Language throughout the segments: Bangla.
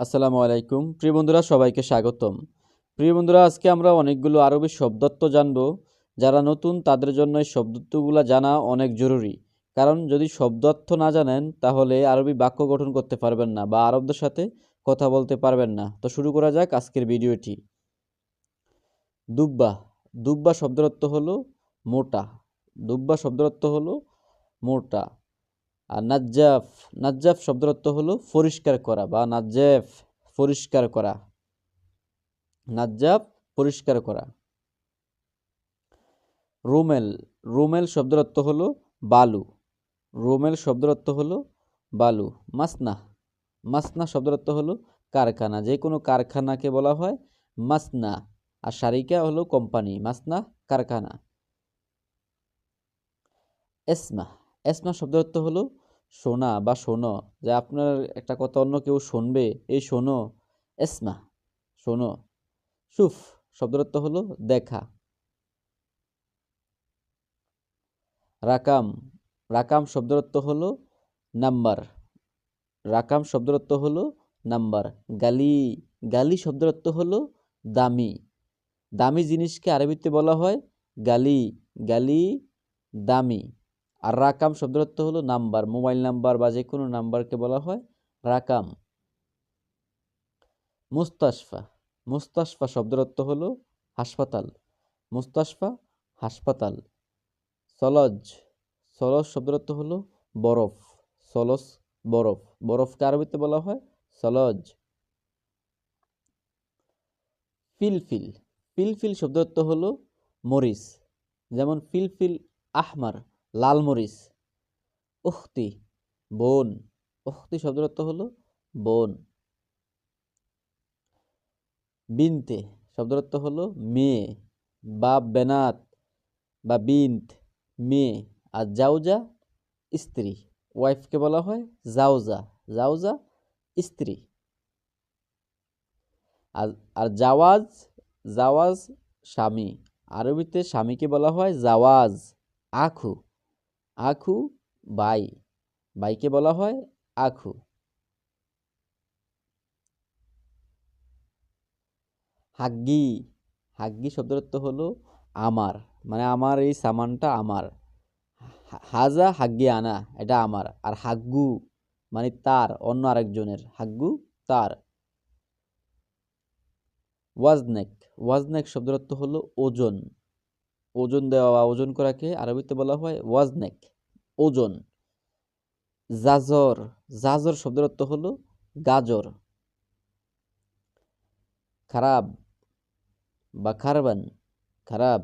আসসালামু আলাইকুম প্রিয় বন্ধুরা, সবাইকে স্বাগতম। প্রিয় বন্ধুরা, আজকে আমরা অনেকগুলো আরবি শব্দার্থ জানব। যারা নতুন তাদের জন্য এই শব্দার্থগুলো জানা অনেক জরুরি। কারণ যদি শব্দার্থ না জানেন তাহলে আরবি বাক্য গঠন করতে পারবেন না বা আরবদের সাথে কথা বলতে পারবেন না। তো শুরু করা যাক আজকের ভিডিওটি। দুব্বা। দুব্বা শব্দের অর্থ হলো মোটা। দুব্বা শব্দের অর্থ হলো মোটা। আর নাজ্জাফ। নাজ্জাফ শব্দের অর্থ হলো পরিষ্কার করা বা নাজ্জাফ পরিষ্কার করা। নাজ্জাফ পরিষ্কার করা। রুমেল। রুমেল শব্দের অর্থ হলো বালু। রুমেল শব্দের অর্থ হলো বালু। মাসনা। মাসনা শব্দের অর্থ হলো কারখানা। যে কোনো কারখানাকে বলা হয় মাসনা। আর শারিকা হলো কোম্পানি। মাসনা কারখানা। এসমা। এসমা শব্দের অর্থ হলো শোনা বা শোনো। যে আপনার একটা কথা অন্য কেউ শুনবে, এই শোনো। এসমা শোনো। সুফ শব্দের অর্থ হলো দেখা। রাকাম। রাকাম শব্দের অর্থ হলো নাম্বার। রাকাম শব্দের অর্থ হলো নাম্বার। গালি। গালি শব্দের অর্থ হলো দামি। দামি জিনিসকে আরবিতে বলা হয় গালি। গালি দামি। আর রাকাম শব্দের অর্থ হলো নাম্বার। মোবাইল নাম্বার বা যে কোনো নাম্বারকে বলা হয় রাকাম। মুস্তাশফা। মুস্তাশফা শব্দের অর্থ হলো হাসপাতাল। মুস্তাশফা হাসপাতাল। সলজ। সলজ শব্দের অর্থ হলো বরফ। সলজ বরফ। বরফকে আরবিতে বলা হয় সলজ। ফিলফিল। ফিলফিল শব্দের অর্থ হলো মরিচ। যেমন ফিলফিল আহমার লাল মরিচ। উখতি বোন। উখতি শব্দের অর্থ হলো বোন। বিনতে শব্দের অর্থ হলো মেয়ে বা বেনাত বা বিন্ত মেয়ে। আর জাউজা স্ত্রী। ওয়াইফকে বলা হয় জাউজা। জাউজা স্ত্রী। আর আর জাওয়াজ। জাওয়াজ স্বামী। আরবিতে স্বামীকে বলা হয় জাওয়াজ। আখু। আখু ভাই। ভাইকে বলা হয় আখু। হাগ্গি। হাগ্গি শব্দের অর্থ হলো আমার। মানে আমার এই সামানটা আমার। হাজা হাগ্গি আনা, এটা আমার। আর হাগ্গু মানে তার, অন্য আরেকজনের। হাগ্গু তার। ওয়াজনেক। ওয়াজনেক শব্দের অর্থ হলো ওজন। ওজন দেওয়া বা ওজন করাকে আরবিতে বলা হয় ওয়াজনেক। ওজন। জাজর। জাজর শব্দের অর্থ হলো গাজর। খারাপ বা খারবান। খারাপ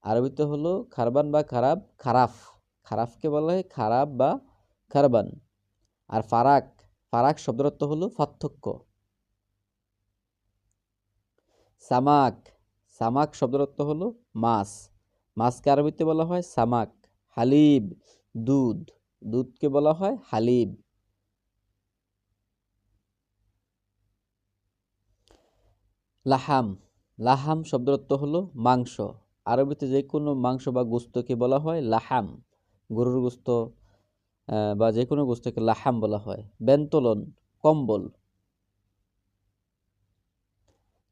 আরবিতে হলো খারবান বা খারাপ। খারাফ। খারাফকে বলা হয় খারাপ বা খারবান। আর ফারাক। ফারাক শব্দের অর্থ হলো পার্থক্য। সামাক। সামাক শব্দের অর্থ হলো মাছ। মাছকে আরবিতে বলা হয় সামাক। হালিব দুধ। দুধকে বলা হয় হালিব। লাহাম। লাহাম শব্দের অর্থ হলো মাংস। আরবিতে যে কোনো মাংস বা গোস্তকে বলা হয় লাহাম। গরুর গোস্ত বা যে কোনো গোস্তকে লাহাম বলা হয়। বেন্তলন কম্বল।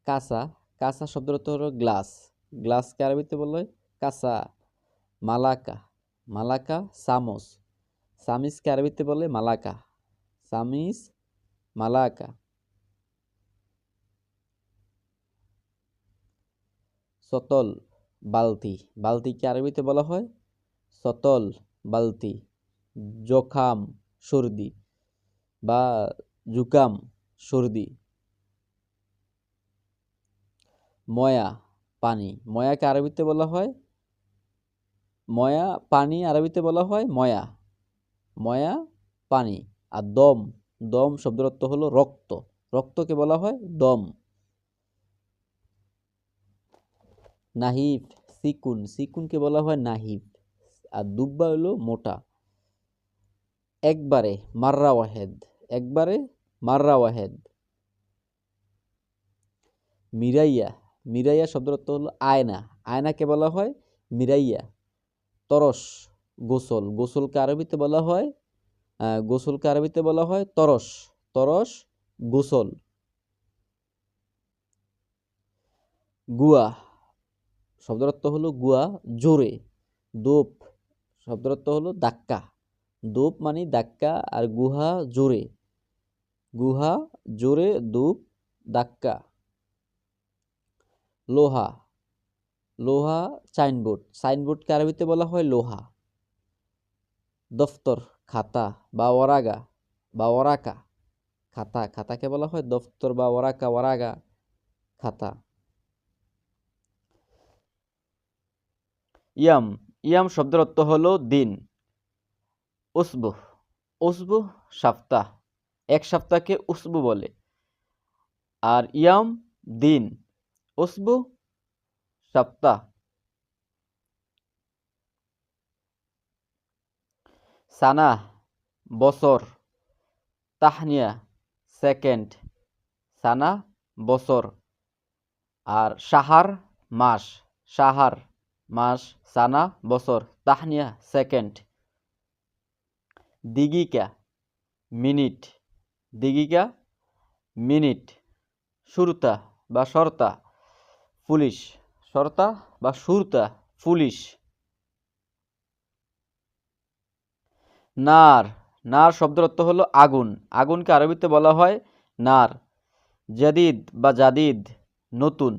কাঁচা। কাঁচা শব্দের অর্থ হলো গ্লাস। গ্লাসকে আরবিতে বলা হয় কাঁচা। মালাকা। মালাকা চামচ। চামিজকে আরবিতে বলে মালাকা। চামিজ মালাকা। সতল বালতি। বালতিকে আরবিতে বলা হয় সতল বালতি। জোখাম সর্দি বা জুকাম সর্দি। ময়া পানি। ময়াকে আরবিতে বলা হয় ময়া। পানি আরবিতে বলা হয় ময়া। ময়া পানি। আর দম। দম শব্দের অর্থ হলো রক্ত। রক্তকে বলা হয় দম। নাহিফ সিকুন। সিকুনকে বলা হয় নাহিফ। আর দুব্বা হলো মোটা। একবারে মাররা ওয়াহেদ। একবারে মাররা ওয়াহেদ। মিরাইয়া। মিরাইয়া শব্দের অর্থ হলো আয়না। আয়নাকে বলা হয় মিরাইয়া। তরস গোসল। গোসলকে আরবিতে বলা হয় গোসলকে আরবিতে বলা হয় তরস। তরস গোসল। গুয়া শব্দের অর্থ হলো গুয়া, জোরে। দোপ শব্দের অর্থ হলো ধাক্কা। দোপ মানে ধাক্কা, আর গুহা জোরে। গুহা জোরে, দোপ ধাক্কা। লোহা, লোহা সাইনবোর্ড। সাইনবোর্ডকে আরবিতে বলা হয় লোহা। দফতর খাতা বা ওরাগা বা ওরাকা। খাতা, খাতাকে বলা হয় দফতর বা ওরাকা, ওরাগা খাতা। ইয়াম, ইয়াম শব্দের অর্থ হলো দিন। উসবুহ, উসবুহ সপ্তাহ। এক সপ্তাহকে উসবু বলে। আর ইয়াম দিন, উসবু সপ্তাহ। সানা বছর। তাহনিয়া সেকেন্ড। সানা বছর। আর সাহার মাস। সাহার মাস, সানা বছর, তাহনিয়া সেকেন্ড। দিগিকা মিনিট। দিগিকা মিনিট। সুরতা বা শর্তা পুলিশ। শর্তা বা সুরতা পুলিশ। নার, নার শব্দের অর্থ হলো আগুন। আগুনকে আরবিতে বলা হয় নার। জাদিদ বা জাদিদ নতুন।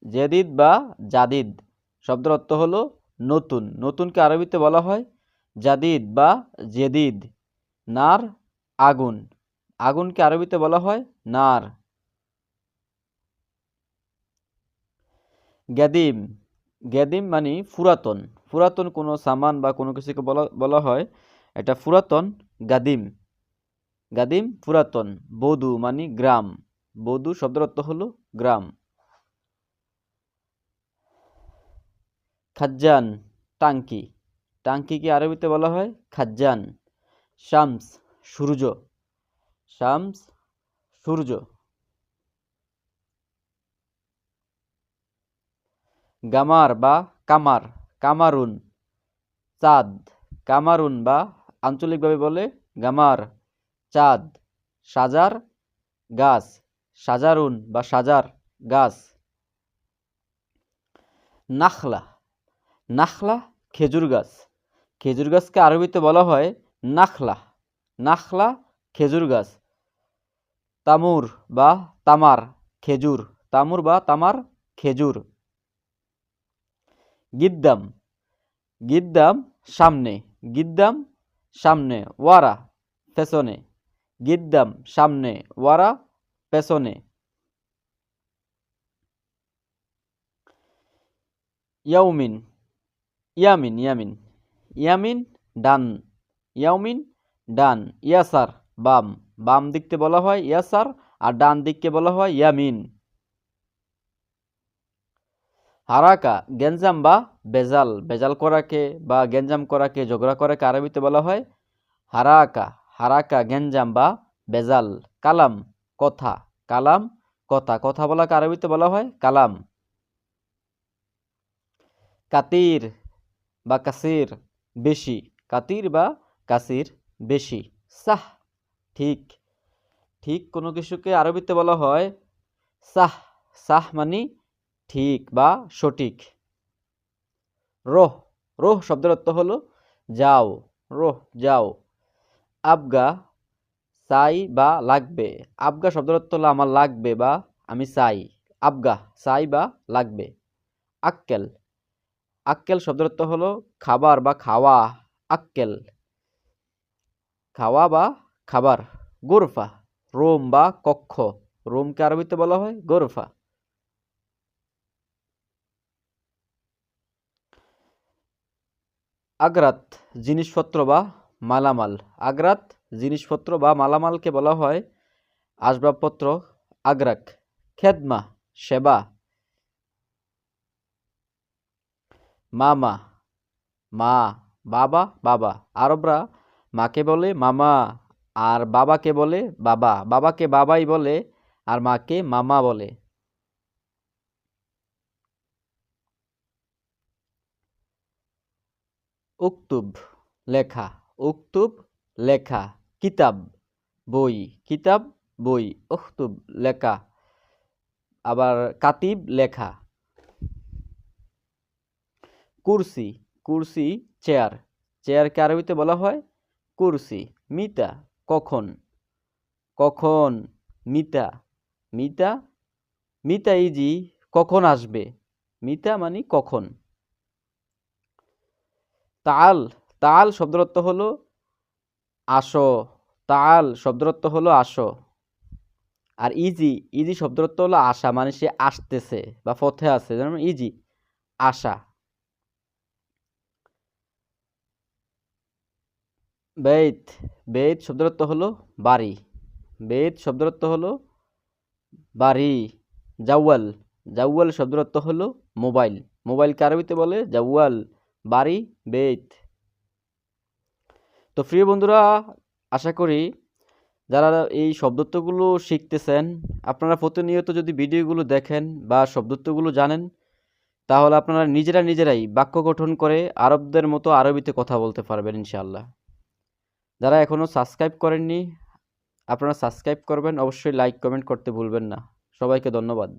জাদিদ বা জাদিদ শব্দের অর্থ হলো নতুন। নতুনকে আরবিতে বলা হয় জাদিদ বা জেদিদ। নার আগুন। আগুনকে আরবিতে বলা হয় নার। গ্যাদিম, গ্যাদিম মানে পুরাতন। পুরাতন কোনো সামান বা কোনো কিছুকে বলা হয় এটা পুরাতন গাদিম। গাদিম পুরাতন। বধু মানে গ্রাম। বধু শব্দের অর্থ হলো গ্রাম। খাজ্জান টাঙ্কি। টাঙ্কিকে আরবিতে বলা হয় খাজ্জান। শামস সূর্য। শামস সূর্য। গামার বা কামার, কামারুন চাঁদ। কামারুন বা আঞ্চলিকভাবে বলে গামার চাঁদ। সাজার গাছ। সাজারুন বা সাজার গাছ। নাখলা, নাখলা খেজুর গাছ। খেজুর গাছকে আরবিতে বলা হয় নাখলা। নাখলা খেজুর গাছ। তামুর বা তামার খেজুর। তামুর বা তামার খেজুর। গিদ্দাম, গিদ্দাম সামনে। গিদ্দাম সামনে, ওয়ারা পেছনে। গিদ্দাম সামনে, ওয়ারা পেছনে। ইয়াউমিন, ইয়ামিন, ইয়ামিন, ইয়ামিন ডান। ইয়াউমিন ডান। ইয়াসার বাম। বাম দিককে বলা হয় ইয়াসার, আর ডান দিককে বলা হয় ইয়ামিন। হারাকা গেঞ্জাম বা বেজাল। বেজাল করাকে বা গেঞ্জাম করাকে, ঝগড়া করাকে আরবিতে বলা হয় হারাকা। হারাকা গেঞ্জাম বা বেজাল। কালাম কথা। কালাম কথা। কথা বলাকে আরবিতে বলা হয় কালাম। কাতির বা কাসির বেশি। কাতির বা কাসির বেশি। সাহ ঠিক। ঠিক কোনো কিছুকে আরবিতে বলা হয় সাহ। সাহ মানে ঠিক বা সঠিক। রোহ, রোহ শব্দের অর্থ হলো যাও। রোহ যাও। আবগা চাই বা লাগবে। আবগা শব্দের অর্থ হলো আমার লাগবে বা আমি চাই। আবগা চাই বা লাগবে। আক্কেল, আক্কেল শব্দের অর্থ হলো খাবার বা খাওয়া। আক্কেল খাওয়া বা খাবার। গোরফা রুম বা কক্ষ। রুমকে আরবিতে বলা হয় গোরফা। আগ্রাত জিনিসপত্র বা মালামাল। আগ্রাত জিনিসপত্র বা মালামালকে বলা হয় আসবাবপত্র। আগ্রাক। খেদমা সেবা। মামা মা। বাবা বাবা। আরবরা মাকে বলে মামা, আর বাবাকে বলে বাবা। বাবাকে বাবাই বলে, আর মাকে মামা বলে। উক্তুব লেখা। উক্তুব লেখা। কিতাব বই। কিতাব বই, উখতুব লেখা, আবার কাতিব লেখা। কুরসি, কুরসি চেয়ার, চেয়ারকে আরবিতে বলা হয় কুরসি। মিতা কখন, কখন, মিতা, মিতা, মিতা ইজি কখন আসবে, মিতা মানে কখন। তাল, তাল শব্দের অর্থ হলো আসো, তাল শব্দের অর্থ হলো আসো। আর ইজি, ইজি শব্দের অর্থ হলো আসা, মানে সে আসতেছে বা পথে আছে, যেমন ইজি আসা। বেত, বেত শব্দের অর্থ হলো বাড়ি, বেত শব্দের অর্থ হলো বাড়ি। জাওয়াল, জাওয়াল শব্দের অর্থ হলো মোবাইল, মোবাইলকে আরবিতে বলে জাওয়াল। বাড়ি, বেত। তো প্রিয় বন্ধুরা, আশা করি যারা এই শব্দত্বগুলো শিখতেছেন, আপনারা প্রতিনিয়ত যদি ভিডিওগুলো দেখেন বা শব্দত্বগুলো জানেন, তাহলে আপনারা নিজেরাই বাক্য গঠন করে আরবদের মতো আরবিতে কথা বলতে পারবেন ইনশাআল্লাহ। যারা এখনও সাবস্ক্রাইব করেননি, আপনারা সাবস্ক্রাইব করবেন, অবশ্যই লাইক কমেন্ট করতে ভুলবেন না। সবাইকে ধন্যবাদ।